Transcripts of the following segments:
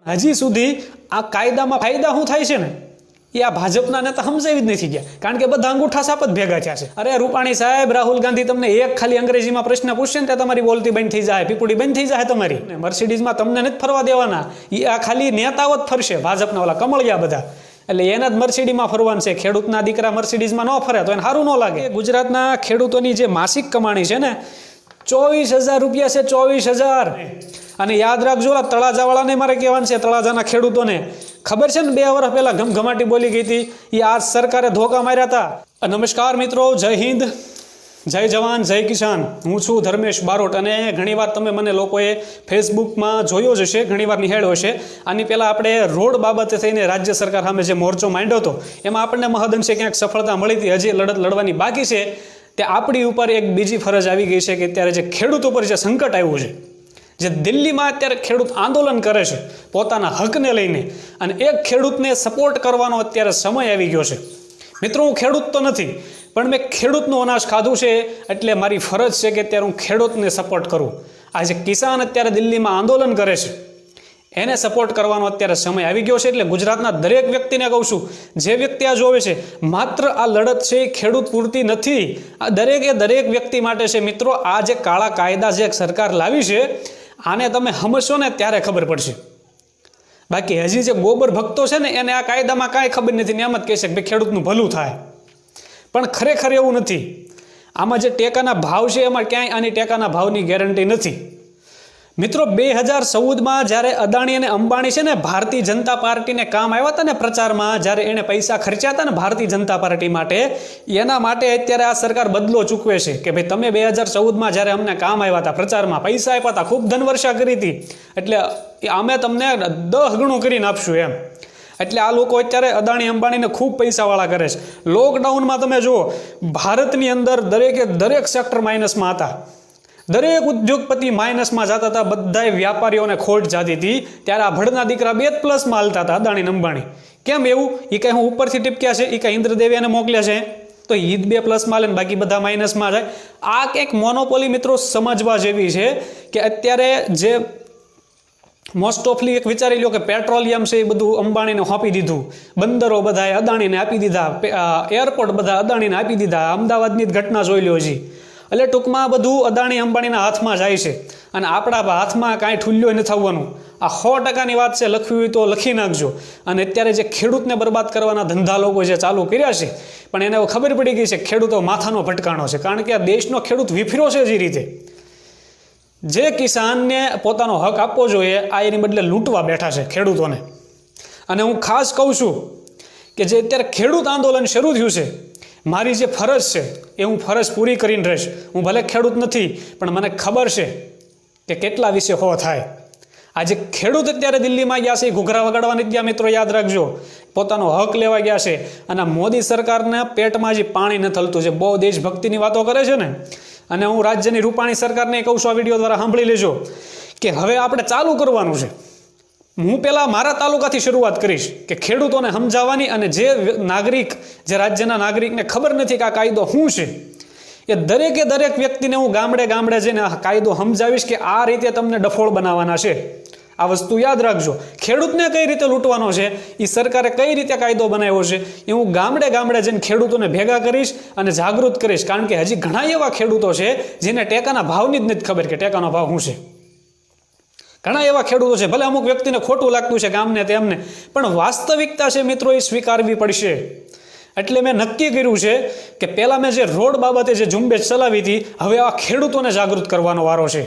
હજી સુધી આ કાયદામાં ફાયદા શું થાય છે ને એ આ ભાજપના નેતા સમજાવી જ નથી ગયા, કારણ કે બધા અંગૂઠા સાપ જ ભેગા થયા છે. અરે રૂપાણી સાહેબ, રાહુલ ગાંધી તમને એક ખાલી અંગ્રેજીમાં પ્રશ્ન પૂછશે ને ત્યાં તમારી બોલતી બંધ થઈ જાય, પીપુડી બંધ થઈ જાય તમારી. મર્સિડીઝમાં તમને નથી ફરવા દેવાના, એ આ ખાલી નેતાઓ જ ફરશે, ભાજપના ઓલા કમળિયા બધા. એટલે એના જ મર્સિડીમાં ફરવાનું છે. ખેડૂતના દીકરા મર્સિડીઝમાં ન ફરે તો એને સારું ન લાગે. ગુજરાતના ખેડૂતોની જે માસિક કમાણી છે ને 24,000 રૂપિયા છે, 24,000. અને યાદ રાખજો, તળાજાવાળાને મારે કહેવાનું છે, તળાજાના ખેડૂતોને ખબર છે ને 2 વર્ષ પહેલા ઘમઘમાટી બોલી ગઈ હતી, એ આજ સરકારે ધોકા માર્યા હતા. નમસ્કાર મિત્રો, જય હિન્દ, જય જવાન, જય કિસાન. હું છું ધર્મેશ બારોટ અને ઘણીવાર તમે મને લોકોએ ફેસબુકમાં જોયો જ હશે, ઘણીવાર નિહાળ્યો હશે. આની પહેલાં આપણે રોડ બાબતે થઈને રાજ્ય સરકાર સામે જે મોરચો માંડ્યો હતો એમાં આપણને મહદઅંશે ક્યાંક સફળતા મળી હતી. હજી લડત લડવાની બાકી છે. તે આપણી ઉપર એક બીજી ફરજ આવી ગઈ છે કે અત્યારે જે ખેડૂત ઉપર જે સંકટ આવ્યું છે, જે દિલ્હીમાં અત્યારે ખેડૂત આંદોલન કરે છે પોતાના હકને લઈને, અને એક ખેડૂતને સપોર્ટ કરવાનો અત્યારે સમય આવી ગયો છે. મિત્રો, હું ખેડૂત તો નથી, પણ મેં ખેડૂતનું અનાજ ખાધું છે, એટલે મારી ફરજ છે કે અત્યારે હું ખેડૂતને સપોર્ટ કરું. આ જે કિસાન અત્યારે દિલ્હીમાં આંદોલન કરે છે એને સપોર્ટ કરવાનો અત્યારે સમય આવી ગયો છે. એટલે ગુજરાતના દરેક વ્યક્તિને કહું છું, જે વ્યક્તિ આ જોવે છે, માત્ર આ લડત છે એ ખેડૂત પૂરતી નથી, આ દરેક વ્યક્તિ માટે છે. મિત્રો, આ જે કાળા કાયદા જે સરકાર લાવી છે આને તમે સમજશો ને ત્યારે ખબર પડશે. બાકી હજી જે ગોબર ભક્તો છે ને એને આ કાયદામાં કાંઈ ખબર નથી, એમ જ કહેશે કે ભાઈ ખેડૂતનું ભલું થાય, પણ ખરેખર એવું નથી. આમાં જે ટેકાના ભાવ છે એમાં ક્યાંય આની ટેકાના ભાવની ગેરંટી નથી. મિત્રો, 2014માં જ્યારે અદાણી અને અંબાણી છે ને ભારતીય જનતા પાર્ટીને કામ આવ્યા હતા ને પ્રચારમાં, જ્યારે એણે પૈસા ખર્ચ્યા હતા ને ભારતીય જનતા પાર્ટી માટે, એના માટે અત્યારે આ સરકાર બદલો ચૂકવે છે કે ભાઈ તમે 2014માં જ્યારે અમને કામ આવ્યા હતા, પ્રચારમાં પૈસા આપ્યા હતા, ખૂબ ધનવર્ષા કરી હતી, એટલે અમે તમને 10 ગણું કરીને આપશું એમ. એટલે આ લોકો અત્યારે અદાણી અંબાણીને ખૂબ પૈસાવાળા કરે છે. લોકડાઉનમાં તમે જુઓ, ભારતની અંદર દરેક સેક્ટર માઇનસમાં હતા, દરેક ઉદ્યોગપતિ માઇનસમાં જતા હતા, બધા વેપારીઓને ખોટ જતી હતી. ત્યારે આ ભડના દીકરા 2+ હાલતા હતા, અદાણી અંબાણી. કેમ એવું? એ કંઈ હું ઉપરથી ટીપક્યા છે, એ કંઈ ઇન્દ્રદેવે એને મોકલ્યા છે, તો ઈદ 2+ લે ને બાકી બધા માઇનસમાં જાય. આ કંઈક મોનોપોલી મિત્રો સમજવા જેવી છે કે અત્યારે જે મોસ્ટ ઓફલી એક વિચારી લો કે પેટ્રોલિયમ છે એ બધું અંબાણીને સોંપી દીધું, બંદરો બધા અદાણીને આપી દીધા, એરપોર્ટ બધા અદાણીને આપી દીધા. અમદાવાદની જ ઘટના જોઈ લો હજી. એટલે ટૂંકમાં બધું અદાણી અંબાણીના હાથમાં જાય છે, અને આપણા હાથમાં કાંઈ ઠુલ્યો નથી થવાનું. આ 100%ની વાત છે, લખવી હોય તો લખી નાખજો. અને અત્યારે જે ખેડૂતને બરબાદ કરવાના ધંધા લોકો જે ચાલુ કર્યા છે, પણ એને ખબર પડી ગઈ છે ખેડૂતો માથાનો ભટકાણો છે, કારણ કે આ દેશનો ખેડૂત વિફર્યો છે. જે રીતે જે કિસાનને પોતાનો હક આપવો જોઈએ, આ એની બદલે લૂંટવા બેઠા છે ખેડૂતોને. અને હું ખાસ કહું છું કે જે અત્યારે ખેડૂત આંદોલન શરૂ થયું છે, મારી જે ફરજ છે એ હું ફરજ પૂરી કરીને રહીશ. હું ભલે ખેડૂત નથી, પણ મને ખબર છે કે કેટલા વિશે થાય. આજે ખેડૂત અત્યારે દિલ્હીમાં ગયા છે, ઘૂઘરા વગાડવા નથી ગયા. મિત્રો, યાદ રાખજો, પોતાનો હક લેવા ગયા છે. અને મોદી સરકારના પેટમાં જે પાણી નથી હલતું, જે બહુ દેશભક્તિની વાતો કરે છે ને, અને હું રાજ્યની રૂપાણી સરકારને કહું છું, આ વિડીયો દ્વારા સાંભળી લેજો કે હવે આપણે ચાલુ કરવાનું છે. હું પહેલાં મારા તાલુકાથી શરૂઆત કરીશ કે ખેડૂતોને સમજાવવાની, અને જે નાગરિક, જે રાજ્યના નાગરિકને ખબર નથી કે આ કાયદો શું છે, એ દરેક વ્યક્તિને હું ગામડે જઈને આ કાયદો સમજાવીશ કે આ રીતે તમને ડફોળ બનાવવાના છે. આ વસ્તુ યાદ રાખજો. ખેડૂતને કઈ રીતે લૂંટવાનો છે, એ સરકારે કઈ રીતે કાયદો બનાવ્યો છે, એ હું ગામડે જઈને ખેડૂતોને ભેગા કરીશ અને જાગૃત કરીશ. કારણ કે હજી ઘણા એવા ખેડૂતો છે જેને ટેકાના ભાવની જ નથી ખબર કે ટેકાનો ભાવ શું છે. ઘણા એવા ખેડૂતો છે, ભલે અમુક વ્યક્તિને ખોટું લાગતું છે ગામને તેમને, પણ વાસ્તવિકતા છે મિત્રો, એ સ્વીકારવી પડશે. એટલે મેં નક્કી કર્યું છે કે પહેલાં મેં જે રોડ બાબતે જે ઝુંબેશ ચલાવી હતી, હવે આ ખેડૂતોને જાગૃત કરવાનો વારો છે.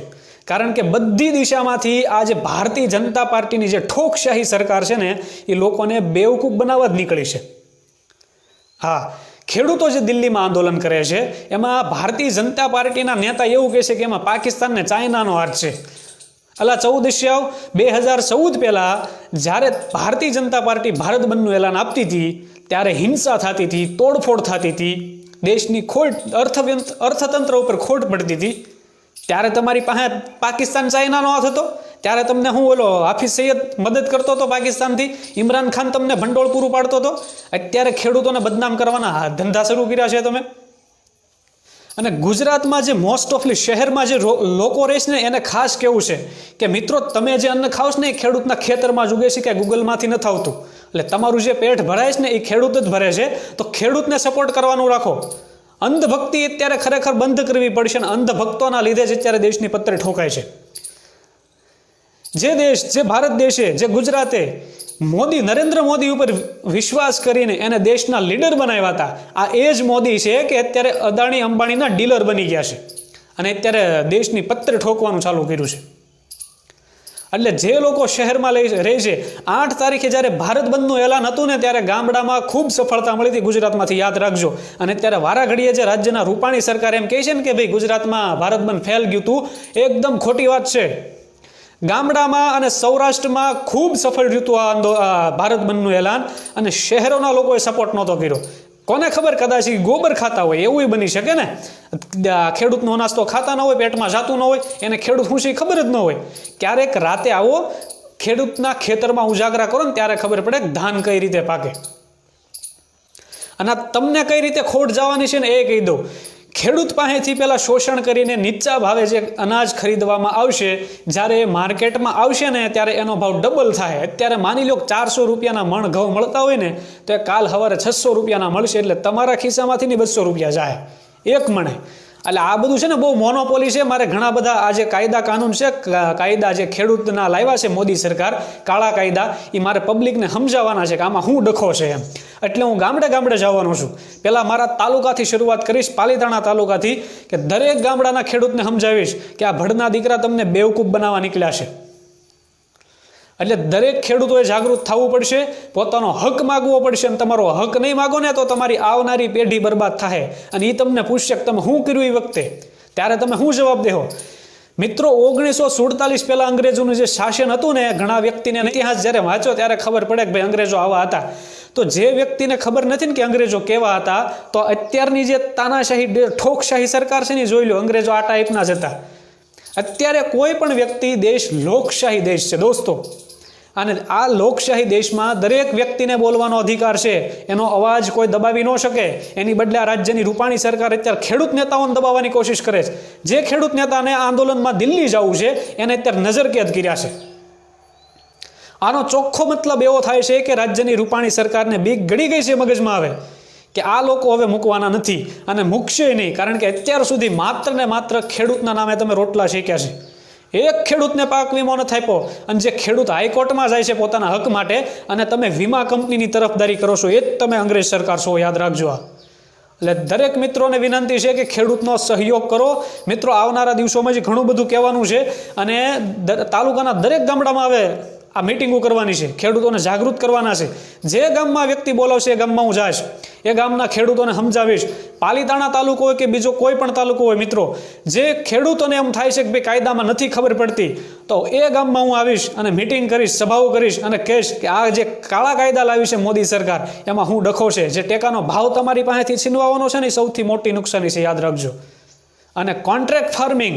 કારણ કે બધી દિશામાંથી આ જે ભારતીય જનતા પાર્ટીની જે ઠોકશાહી સરકાર છે ને, એ લોકોને બેવકૂફ બનાવવા જ નીકળી છે. હા, ખેડૂતો જે દિલ્હીમાં આંદોલન કરે છે એમાં ભારતીય જનતા પાર્ટીના નેતા એવું કહે છે કે એમાં પાકિસ્તાનને ચાઇનાનો હાથ છે. અલા 2014 પહેલાં જ્યારે ભારતીય જનતા પાર્ટી ભારત બંધનું એલાન આપતી હતી, ત્યારે હિંસા થતી હતી, તોડફોડ થતી હતી, દેશની ખોટ, અર્થતંત્ર ઉપર ખોટ પડતી હતી. ત્યારે તમારી પાસે પાકિસ્તાન ચાઇનાનો હાથ હતો. ત્યારે તમને હું ઓલો હાફિઝ સૈયદ મદદ કરતો હતો પાકિસ્તાનથી, ઇમરાન ખાન તમને ભંડોળ પૂરું પાડતો હતો. અત્યારે ખેડૂતોને બદનામ કરવાના ધંધા શરૂ કર્યા છે તમે. અને ગુજરાતમાં જે મોસ્ટ ઓફલી શહેરમાં જે લોકો રહે છે ને એને ખાસ કેવું છે કે મિત્રો તમે જે અન્ન ખાઓ છો ને એ ખેડૂતના ખેતરમાં જ ઉગે છે કે ગૂગલમાંથી નથી આવતું. એટલે તમારું જે પેટ ભરાય છે ને એ ખેડૂત જ ભરે છે. તો ખેડૂતને સપોર્ટ કરવાનું રાખો. અંધભક્તિ અત્યારે ખરેખર બંધ કરવી પડશે અને અંધભક્તોના લીધે જ અત્યારે દેશની પત્રે ઠોકાય છે. જે ભારત દેશે, જે ગુજરાતે નરેન્દ્ર મોદી ઉપર વિશ્વાસ કરીને એને દેશના લીડર બનાવ્યા હતા, આ એ જ મોદી છે કે અત્યારે અદાણી અંબાણીના ડીલર બની ગયા છે અને અત્યારે દેશની પત્રે ઠોકવાનું ચાલુ કર્યું છે. એટલે જે લોકો શહેરમાં રહે છે, 8 તારીખે જ્યારે ભારત બંધનું એલાન હતું ને ત્યારે ગામડામાં ખૂબ સફળતા મળી હતી ગુજરાતમાંથી, યાદ રાખજો. અને અત્યારે વારાઘડીએ જે રાજ્યના રૂપાણી સરકાર એમ કહે છે ને કે ભાઈ ગુજરાતમાં ભારત બંધ ફેલ ગયું હતું, એકદમ ખોટી વાત છે. ગામડામાં અને સૌરાષ્ટ્રમાં ખૂબ સફળ રહ્યું આ ભારત બંધનું એલાન અને શહેરોના લોકોએ સપોર્ટ નહોતો કર્યો. કોને ખબર, કદાચ ગોબર ખાતા હોય એવું બની શકે ને. ખેડૂતનો નાસ્તો ખાતા ન હોય, પેટમાં જાતું ન હોય, એને ખેડૂત શું છે ખબર જ ન હોય. ક્યારેક રાતે આવો ખેડૂતના ખેતરમાં ઉજાગરા કરો ને ત્યારે ખબર પડે કે ધાન કઈ રીતે પાકે. અને તમને કઈ રીતે ખોટ જવાની છે ને એ કહી દઉં. ખેડૂત પાસેથી પહેલાં શોષણ કરીને નીચા ભાવે જે અનાજ ખરીદવામાં આવશે, જ્યારે માર્કેટમાં આવશે ને ત્યારે એનો ભાવ ડબલ થાય. અત્યારે માની લો 400 રૂપિયાના મણ ઘઉં મળતા હોય ને તો એ કાલ સવારે 600 રૂપિયાના મળશે. એટલે તમારા ખિસ્સામાંથી 200 રૂપિયા જાય એક મણે. એટલે આ બધું છે ને બહુ મોનોપોલી છે. મારે ઘણા બધા આ જે કાયદા કાનૂન છે, કાયદા જે ખેડૂતના લાવ્યા છે મોદી સરકાર, કાળા કાયદા, એ મારે પબ્લિકને સમજાવવાના છે કે આમાં શું ડખો છે એમ. એટલે હું ગામડે જવાનો છું. પહેલાં મારા તાલુકાથી શરૂઆત કરીશ, પાલીતાણા તાલુકાથી, કે દરેક ગામડાના ખેડૂતને સમજાવીશ કે આ ભડના દીકરા તમને બેવકૂફ બનાવવા નીકળ્યા છે. એટલે દરેક ખેડૂતોએ જાગૃત થવું પડશે, પોતાનો હક માગવો પડશે. અને તમારો હક નહીં માગો ને તો તમારી આવનારી પેઢી બરબાદ થાય. અને એ તમને પૂછશે કે તમે શું કર્યું એ વખતે, ત્યારે તમે શું જવાબ દેહો. મિત્રો 1947 પહેલાં અંગ્રેજોનું જે શાસન હતું ને, ઘણા વ્યક્તિને ઇતિહાસ જ્યારે વાંચો ત્યારે ખબર પડે કે ભાઈ અંગ્રેજો આવા હતા. તો જે વ્યક્તિને ખબર નથી ને કે અંગ્રેજો કેવા હતા, તો અત્યારની જે તાનાશાહી ઠોકશાહી સરકાર છે ને જોઈ લો, અંગ્રેજો આ ટાઈપના જ હતા. અત્યારે કોઈ પણ વ્યક્તિ, દેશ લોકશાહી દેશ છે દોસ્તો. અને આ લોકશાહી દેશમાં દરેક વ્યક્તિને બોલવાનો અધિકાર છે. એનો અવાજ કોઈ દબાવી ન શકે. એની બદલે આ રાજ્યની રૂપાણી સરકાર અત્યારે ખેડૂત નેતાઓને દબાવવાની કોશિશ કરે છે. જે ખેડૂત નેતાને આંદોલનમાં દિલ્હી જવું છે એને અત્યારે નજરકેદ કર્યા છે. આનો ચોખ્ખો મતલબ એવો થાય છે કે રાજ્યની રૂપાણી સરકારને બીક ગળી ગઈ છે મગજમાં આવે કે આ લોકો હવે મૂકવાના નથી અને મૂકશે નહીં. કારણ કે અત્યાર સુધી માત્ર ને માત્ર ખેડૂતના નામે તમે રોટલા શેક્યા છે. એક ખેડૂતને પાક વીમો નથી આપ્યો. અને જે ખેડૂત હાઈકોર્ટમાં જાય છે પોતાના હક માટે, અને તમે વીમા કંપનીની તરફદારી કરો છો, એ જ તમે અંગ્રેજ સરકાર છો, યાદ રાખજો. એટલે દરેક મિત્રોને વિનંતી છે કે ખેડૂતનો સહયોગ કરો. મિત્રો આવનારા દિવસોમાં જ ઘણું બધું કહેવાનું છે અને તાલુકાના દરેક ગામડામાં આવે આ મિટિંગો કરવાની છે, ખેડૂતોને જાગૃત કરવાના છે. જે ગામમાં વ્યક્તિ બોલાવશે એ ગામમાં હું જઈશ, એ ગામના ખેડૂતોને સમજાવીશ. પાલીતાણા તાલુકો હોય કે બીજો કોઈ પણ તાલુકો હોય, મિત્રો જે ખેડૂતોને એમ થાય છે કે ભાઈ કાયદામાં નથી ખબર પડતી, તો એ ગામમાં હું આવીશ અને મિટિંગ કરીશ, સભાઓ કરીશ અને કહીશ કે આ જે કાળા કાયદા લાવી છે મોદી સરકાર, એમાં હું ડખો છે. જે ટેકાનો ભાવ તમારી પાસેથી છીનવાનો છે ને એ સૌથી મોટી નુકસાની છે, યાદ રાખજો. અને કોન્ટ્રાક્ટ ફાર્મિંગ,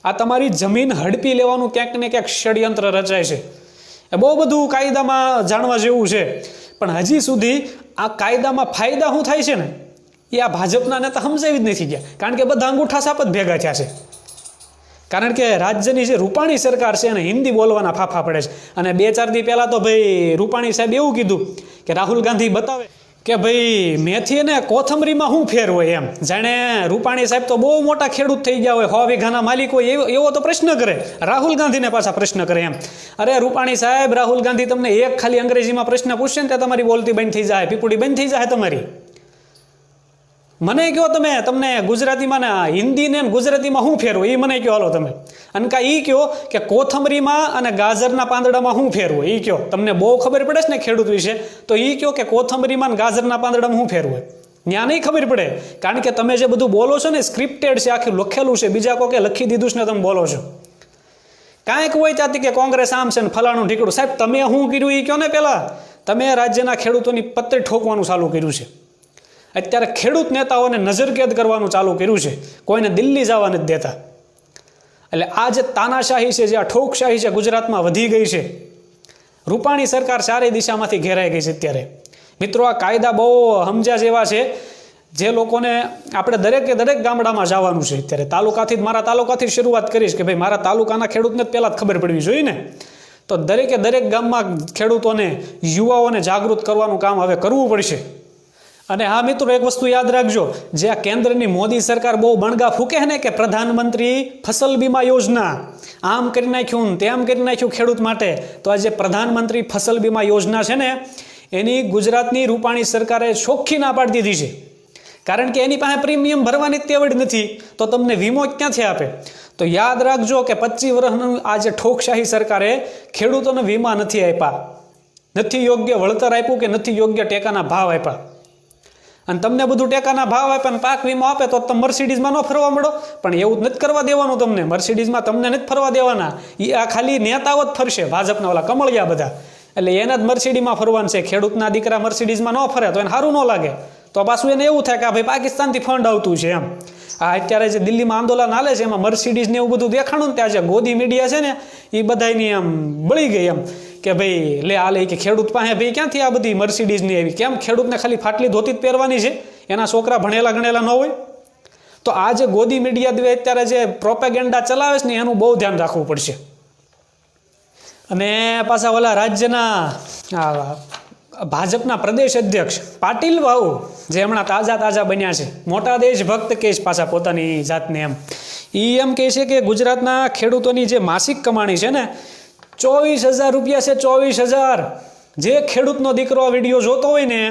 આ તમારી જમીન હડપી લેવાનું ક્યાંક ને ક્યાંક ષડયંત્ર રચાય છે. એ બહુ બધું કાયદામાં જાણવા જેવું છે. પણ હજી સુધી આ કાયદામાં ફાયદા શું થાય છે ને એ આ ભાજપના નેતા સમજાવી જ નથી ગયા. કારણ કે બધા અંગૂઠા સાપ જ ભેગા થયા છે. કારણ કે રાજ્યની જે રૂપાણી સરકાર છે એને હિન્દી બોલવાના ફાફા પડે છે. અને 2-4 દી પહેલાં તો ભાઈ રૂપાણી સાહેબ એવું કીધું કે રાહુલ ગાંધી બતાવે કે ભાઈ મેથી ને કોથમરીમાં શું ફેર હોય એમ. જાણે રૂપાણી સાહેબ તો બહુ મોટા ખેડૂત થઈ ગયા હોય, 100 વીઘાના માલિક હોય, એવો તો પ્રશ્ન કરે. રાહુલ ગાંધીને પાછા પ્રશ્ન કરે એમ. અરે રૂપાણી સાહેબ, રાહુલ ગાંધી તમને એક ખાલી અંગ્રેજીમાં પ્રશ્ન પૂછશે ને ત્યાં તમારી બોલતી બંધ થઈ જાય, પીપુડી બંધ થઈ જાય તમારી. મને કહો તમે, તમને ગુજરાતીમાં ને હિન્દી ને ગુજરાતીમાં શું ફેર હોય એ મને કહો. હાલો તમે અને કા એ કહો કે કોથમરીમાં અને ગાજરના પાંદડામાં શું ફેર હોય એ કહો. તમને બહુ ખબર પડે છે ને ખેડૂત વિશે, તો એ કહો કે કોથમરીમાં અને ગાજરના પાંદડામાં શું ફેર હોય. ત્યાં નહીં ખબર પડે. કારણ કે તમે જે બધું બોલો છો ને સ્ક્રિપ્ટેડ છે, આખું લખેલું છે, બીજા કોકે લખી દીધું છે ને તમે બોલો છો. કાંઈક હોય ત્યાંથી કે કોંગ્રેસ આમ છે ને ફલાણું ઢીકડું. સાહેબ તમે શું કર્યું એ કહો ને. પહેલાં તમે રાજ્યના ખેડૂતોની પત્તે ઠોકવાનું ચાલુ કર્યું છે. અત્યારે ખેડૂત નેતાઓને નજરકેદ કરવાનું ચાલુ કર્યું છે, કોઈને દિલ્હી જવા નથી દેતા. એટલે આ જે તાનાશાહી છે, જે આ ઠોકશાહી છે, ગુજરાતમાં વધી ગઈ છે. રૂપાણી સરકાર ચારે દિશામાંથી ઘેરાઈ ગઈ છે અત્યારે. મિત્રો આ કાયદા બહુ સમજ્યા જેવા છે. જે લોકોને આપણે દરેક ગામડામાં જવાનું છે. અત્યારે તાલુકાથી મારા તાલુકાથી શરૂઆત કરીશ કે ભાઈ મારા તાલુકાના ખેડૂતને જ પહેલાં જ ખબર પડવી જોઈએ ને. તો દરેક ગામમાં ખેડૂતોને યુવાઓને જાગૃત કરવાનું કામ હવે કરવું પડશે. અને હા મિત્રો, એક વસ્તુ યાદ રાખજો, જે આ કેન્દ્રની મોદી સરકાર બહુ બણગા ફૂકે છે ને કે પ્રધાનમંત્રી ફસલ બીમા યોજના આમ કરી નાખ્યું તેમ કરી નાખ્યું ખેડૂત માટે, તો આ જે પ્રધાનમંત્રી ફસલ બીમા યોજના છે ને એની ગુજરાતની રૂપાણી સરકારે ચોખ્ખી ના પાડી દીધી છે. કારણ કે એની પાસે પ્રીમિયમ ભરવાની તેવડ નથી, તો તમને વીમો ક્યાંથી આપે? તો યાદ રાખજો કે 25 વર્ષનું આ જે ઠોકશાહી સરકારે ખેડૂતોને વીમા નથી આપ્યા, નથી યોગ્ય વળતર આપ્યું કે નથી યોગ્ય ટેકાના ભાવ આપ્યા. અને તમને બધું ટેકાના ભાવ આપે અને પાક વીમો આપે તો તમે મર્સિડીઝમાં ન ફરવા મળો. પણ એવું જ નથી કરવા દેવાનું તમને. મર્સિડીઝમાં તમને નથી ફરવા દેવાના. એ આ ખાલી નેતાઓ જ ફરશે, ભાજપના ઓલા કમળિયા બધા. એટલે એના જ મર્સિડીઝમાં ફરવાનું છે. ખેડૂતના દીકરા મર્સિડીઝમાં ન ફરે તો એને સારું ન લાગે. તો પાછું એને એવું થાય કે ભાઈ પાકિસ્તાનથી ફંડ આવતું છે એમ. આ અત્યારે જે દિલ્હીમાં આંદોલન હાલે છે એમાં મર્સિડીઝ ને એવું બધું દેખાણું ને ત્યાં જે ગોદી મીડિયા છે ને એ બધાની આમ બળી ગઈ એમ કે ભાઈ લે આ લે કે ખેડૂત પાસે ભાઈ ક્યાંથી આ બધી મર્સિડીઝ ની આવી? કેમ ખેડૂતને ખાલી ફાટલી ધોતી જ પહેરવાની છે? એના છોકરા ભણેલા ગણેલા ન હોય? તો આ જે ગોદી મીડિયા દ્વે અત્યારે જે પ્રોપેગેન્ડા ચલાવે છે ને એનું બહુ ધ્યાન રાખવું પડશે. અને પાછા ઓલા રાજ્યના ભાજપના પ્રદેશ અધ્યક્ષ પાટીલ બાબુ જે હમણાં તાજા બન્યા છે, મોટા દેશભક્ત કહે છે પાછા પોતાની જાતને એમ. એમ કહે છે કે ગુજરાતના ખેડૂતોની જે માસિક કમાણી છે ને 24,000 રૂપિયા છે. 24,000. જે ખેડૂતનો દીકરો આ વિડીયો જોતો હોય ને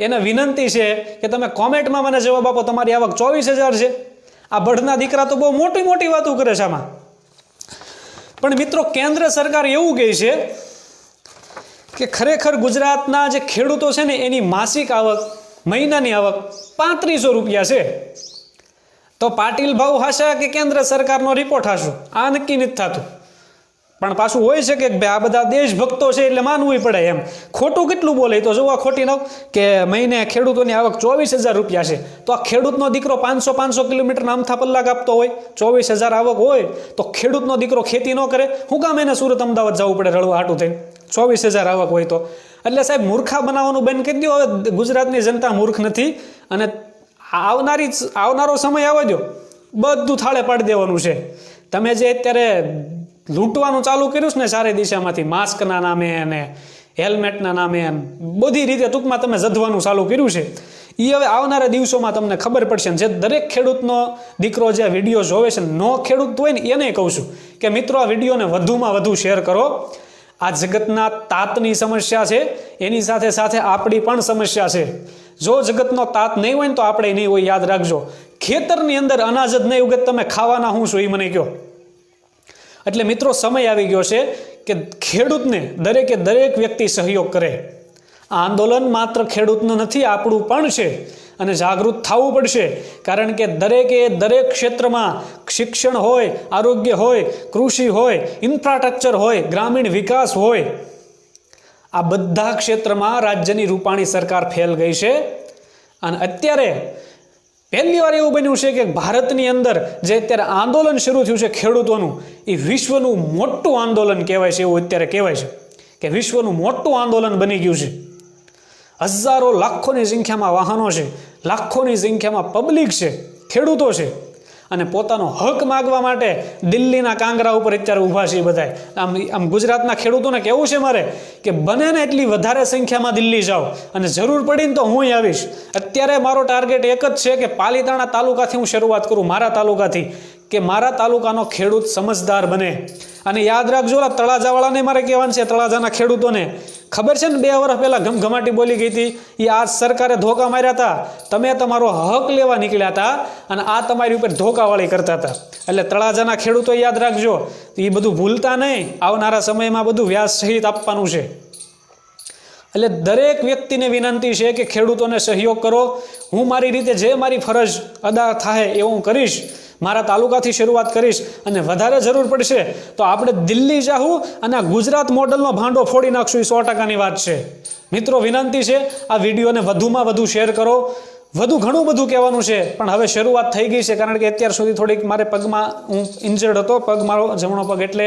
એને વિનંતી છે કે તમે કોમેન્ટમાં મને જવાબ આપો, તમારી આવક 24,000 છે. આ બળના દીકરા તો બહુ મોટી વાતો કરે છે આમાં. પણ મિત્રો, કેન્દ્ર સરકાર એવું કહે છે કે ખરેખર ગુજરાતના જે ખેડૂતો છે ને એની માસિક આવક, મહિનાની આવક 3500 રૂપિયા છે. તો પાટીલ ભાવ હાશા કે કેન્દ્ર સરકારનો રિપોર્ટ હાશો? આ નક્કી નથી થતું. પણ પાછું હોય છે કે ભાઈ આ બધા દેશભક્તો છે એટલે માનવું પડે એમ. ખોટું કેટલું બોલે તો જોવા ખોટી નવ કે મહિને ખેડૂતોની આવક 24,000 રૂપિયા છે. તો આ ખેડૂતનો દીકરો 500 કિલોમીટરના અમથા પલ્લા કાપતો હોય, 24,000 આવક હોય તો ખેડૂતનો દીકરો ખેતી ન કરે? શું કામ એને સુરત અમદાવાદ જવું પડે રળવા હાટું થઈને? 24,000 આવક હોય તો. એટલે સાહેબ મૂર્ખા બનાવવાનું બંધ કરી દો. હવે ગુજરાતની જનતા મૂર્ખ નથી. અને આવનારો સમય આવે જો બધું થાળે પાડી દેવાનું છે. તમે જે અત્યારે લૂંટવાનું ચાલુ કર્યું છે ને ચારે દિશામાંથી, માસ્કના નામે અને હેલ્મેટના નામે બધી રીતે ટૂંકમાં તમે જધવાનું ચાલુ કર્યું છે. એ હવે આવનારા દિવસોમાં તમને ખબર પડશે. જે દરેક ખેડૂતનો દીકરો જે વિડીયો જોવે છે, નો ખેડૂત હોય ને એને કહું છું કે મિત્રો આ વિડીયોને વધુમાં વધુ શેર કરો. આ જગતના તાતની સમસ્યા છે, એની સાથે સાથે આપણી પણ સમસ્યા છે. જો જગતનો તાત નહીં હોય ને તો આપણે નહીં હોય. યાદ રાખજો, ખેતરની અંદર અનાજ જ નહીં ઉગે, તમે ખાવાના શું છો એ મને કહો. એટલે મિત્રો, સમય આવી ગયો છે કે ખેડૂતને દરેક વ્યક્તિ સહયોગ કરે. આ આંદોલન માત્ર ખેડૂતનો નથી, આપણું પણ છે. અને જાગૃત થવું પડશે. કારણ કે દરેક ક્ષેત્રમાં શિક્ષણ હોય, આરોગ્ય હોય, કૃષિ હોય, ઇન્ફ્રાસ્ટ્રક્ચર હોય, ગ્રામીણ વિકાસ હોય, આ બધા ક્ષેત્રમાં રાજ્યની રૂપાણી સરકાર ફેલ ગઈ છે. અને અત્યારે પહેલી વાર એવું બન્યું છે કે ભારતની અંદર જે અત્યારે આંદોલન શરૂ થયું છે ખેડૂતોનું, એ વિશ્વનું મોટું આંદોલન કહેવાય છે. એવું અત્યારે કહેવાય છે કે વિશ્વનું મોટું આંદોલન બની ગયું છે. હજારો લાખોની સંખ્યામાં વાહનો છે, લાખોની સંખ્યામાં પબ્લિક છે, ખેડૂતો છે. અને પોતાનો હક માગવા માટે દિલ્હીના કાંગરા ઉપર અત્યારે ઊભા છે બધા. આમ ગુજરાતના ખેડૂતોને કહેવું છે મારે કે બને ને એટલી વધારે સંખ્યામાં દિલ્હી જાઓ અને જરૂર પડીને તો હું આવીશ. અત્યારે મારો ટાર્ગેટ એક જ છે કે પાલીતાણા તાલુકાથી હું શરૂઆત કરું, મારા તાલુકાથી, કે મારા તાલુકાનો ખેડૂત સમજદાર બને. અને યાદ રાખજો, તળાજાવાળાને મારે કહેવાનું છે, તળાજાના ખેડૂતોને ખબર છે ને 2 વર્ષ પહેલા ઘમઘમાટી બોલી ગઈ હતી, એ આ સરકારે ધોકા માર્યા હતા. તમે તમારો હક લેવા નીકળ્યા હતા અને આ તમારી ઉપર ધોકાવાળી કરતા હતા. એટલે તળાજાના ખેડૂતો યાદ રાખજો, એ બધું ભૂલતા નહીં. આવનારા સમયમાં બધું વ્યાજ સહિત આપવાનું છે. એટલે દરેક વ્યક્તિને વિનંતી છે કે ખેડૂતોને સહયોગ કરો. હું મારી રીતે જે મારી ફરજ અદા થાય એવું હું કરીશ. મારા તાલુકાથી શરૂઆત કરીશ અને વધારે જરૂર પડશે તો આપણે દિલ્હી જાઉં અને આ ગુજરાત મોડલનો ભાંડો ફોડી નાખશું. એ 100%ની વાત છે. મિત્રો, વિનંતી છે આ વિડીયોને વધુમાં વધુ શેર કરો. ઘણું બધું કહેવાનું છે પણ હવે શરૂઆત થઈ ગઈ છે. કારણ કે અત્યાર સુધી થોડીક મારે પગમાં હું ઇન્જર્ડ હતો, મારો જમણો પગ, એટલે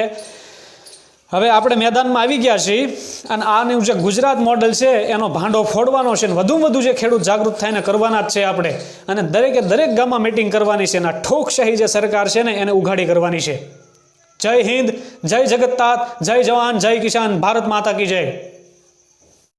હવે આપણે મેદાનમાં આવી ગયા છીએ અને આનું જે ગુજરાત મોડલ છે એનો ભાંડો ફોડવાનો છે, ને વધુમાં વધુ જે ખેડૂત જાગૃત થાય ને કરવાના જ છે આપણે, અને દરેકે દરેક ગામમાં મિટિંગ કરવાની છે, અને આ ઠોકશાહી જે સરકાર છે ને એને ઉઘાડી કરવાની છે. જય હિન્દ, જય જગત તાત, જય જવાન, જય કિસાન, ભારત માતા કી જય.